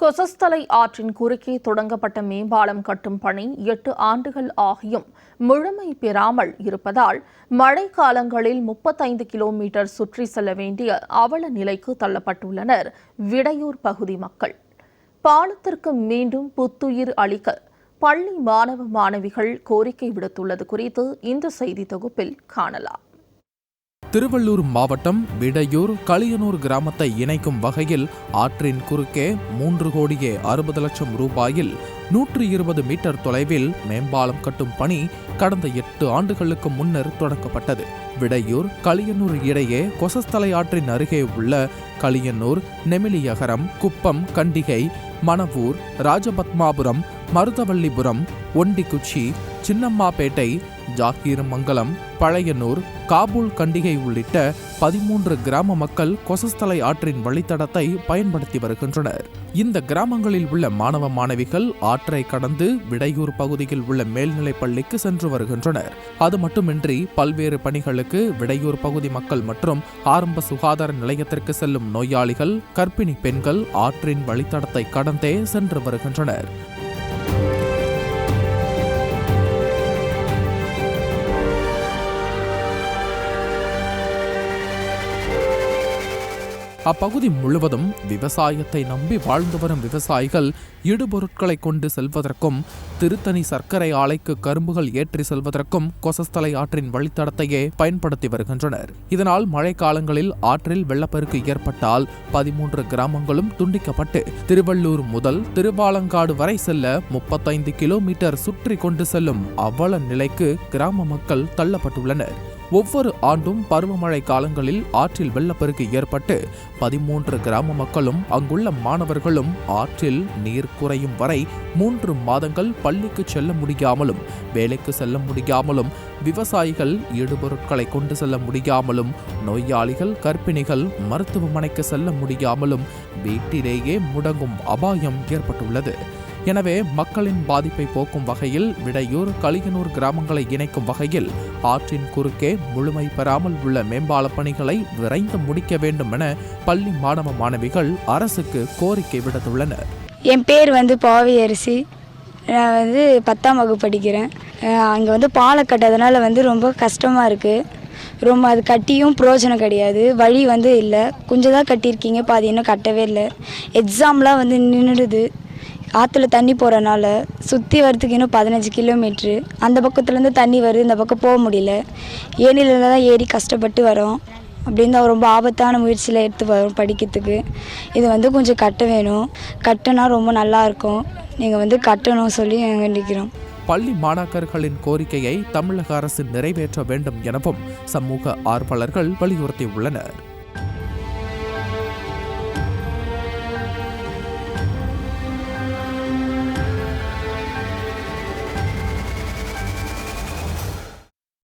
கொசஸ்தலை ஆற்றின் குறுக்கே தொடங்கப்பட்ட மேம்பாலம் கட்டும் பணி 8 ஆண்டுகள் ஆகியும் முழுமை பெறாமல் இருப்பதால் மழை காலங்களில் 35 கிலோமீட்டர் சுற்றி செல்ல வேண்டிய அவல நிலைக்கு தள்ளப்பட்டுள்ளனர் விடையூர் பகுதி மக்கள். பாலத்திற்கு மீண்டும் புத்துயிர் அளிக்க பள்ளி மாணவ மாணவிகள் கோரிக்கை விடுத்துள்ளது குறித்து இந்த செய்தி தொகுப்பில் காணலாம். திருவள்ளூர் மாவட்டம் விடையூர் களியனூர் கிராமத்தை இணைக்கும் வகையில் ஆற்றின் குறுக்கே 3,60,00,000 ரூபாயில் 120 மீட்டர் தொலைவில் மேம்பாலம் கட்டும் பணி கடந்த 8 ஆண்டுகளுக்கு முன்னர் தொடங்கப்பட்டது. விடையூர் களியனூர் இடையே கொசஸ்தலை ஆற்றின் அருகே உள்ள களியனூர், நெமிலியகரம், குப்பம், கண்டிகை, மணவூர், ராஜபத்மாபுரம், மருதவள்ளிபுரம், ஒண்டிக்குச்சி, சின்னம்மாபேட்டை, ஜாகீரமங்கலம், பழையனூர், காபூல், கண்டிகை உள்ளிட்ட 13 கிராம மக்கள் கொசஸ்தலை ஆற்றின் வழித்தடத்தை பயன்படுத்தி வருகின்றனர். இந்த கிராமங்களில் உள்ள மாணவ மாணவிகள் ஆற்றை கடந்து விடையூர் பகுதியில் உள்ள மேல்நிலைப் பள்ளிக்கு சென்று வருகின்றனர். அது மட்டுமின்றி பல்வேறு பணிகளுக்கு விடையூர் பகுதி மக்கள் மற்றும் ஆரம்ப சுகாதார நிலையத்திற்கு செல்லும் நோயாளிகள், கர்ப்பிணி பெண்கள் ஆற்றின் வழித்தடத்தை கடந்தே சென்று வருகின்றனர். அப்பகுதி முழுவதும் விவசாயத்தை நம்பி வாழ்ந்து வரும் விவசாயிகள் இடுபொருட்களை கொண்டு செல்வதற்கும் திருத்தணி சர்க்கரை ஆலைக்கு கரும்புகள் ஏற்றி செல்வதற்கும் கொசஸ்தலை ஆற்றின் வழித்தடத்தையே பயன்படுத்தி வருகின்றனர். இதனால் மழை காலங்களில் ஆற்றில் வெள்ளப்பெருக்கு ஏற்பட்டால் 13 கிராமங்களும் துண்டிக்கப்பட்டு திருவள்ளூர் முதல் திருவாலங்காடு வரை செல்ல 35 கிலோமீட்டர் சுற்றி கொண்டு செல்லும் அவல நிலைக்கு கிராம மக்கள் தள்ளப்பட்டுள்ளனர். ஒவ்வொரு ஆண்டும் பருவமழை காலங்களில் ஆற்றில் வெள்ளப்பெருக்கு ஏற்பட்டு 13 கிராம மக்களும் அங்குள்ள மாணவர்களும் ஆற்றில் நீர் குறையும் வரை 3 மாதங்கள் பள்ளிக்கு செல்ல முடியாமலும், வேலைக்கு செல்ல முடியாமலும், விவசாயிகள் ஈடுபொருட்களை கொண்டு செல்ல முடியாமலும், நோயாளிகள், கர்ப்பிணிகள் மருத்துவமனைக்கு செல்ல முடியாமலும் வீட்டிலேயே முடங்கும் அபாயம் ஏற்பட்டுள்ளது. எனவே மக்களின் பாதிப்பை போக்கும் வகையில் விடையூர், களியனூர் கிராமங்களை இணைக்கும் வகையில் ஆற்றின் குறுக்கே முழுமை பெறாமல் உள்ள மேம்பால பணிகளை விரைந்து முடிக்க வேண்டும் என பள்ளி மாணவ மாணவிகள் அரசுக்கு கோரிக்கை விடுத்துள்ளனர். என் பேர் பாவியரசி. நான் 10ஆம் வகுப்பு படிக்கிறேன். அங்கே பாலம் கட்டதுனால ரொம்ப கஷ்டமாக இருக்குது. ரொம்ப அது கட்டியும் பிரயோஜனம் கிடையாது. வழி இல்லை, கொஞ்சம் தான் கட்டியிருக்கீங்க, பாதி இன்னும் கட்டவே இல்லை. எக்ஸாம்லாம் நின்றுடுது. ஆற்றுல தண்ணி போகிறனால சுற்றி வரத்துக்கு இன்னும் 15 கிலோமீட்ரு. அந்த பக்கத்துலேருந்து தண்ணி வருது, இந்த பக்கம் போக முடியல. ஏனியில் தான் ஏறி கஷ்டப்பட்டு வரோம். அப்படின்னு தான் ரொம்ப ஆபத்தான முயற்சியில் எடுத்து வரோம் படிக்கிறதுக்கு. இது கொஞ்சம் கட்ட வேணும். கட்டினா ரொம்ப நல்லாயிருக்கும். நீங்கள் கட்டணும் சொல்லி வேண்டிக்கிறோம். பள்ளி மாணாக்கர்களின் கோரிக்கையை தமிழக அரசு நிறைவேற்ற வேண்டும் எனவும் சமூக ஆர்வலர்கள் வலியுறுத்தியுள்ளனர்.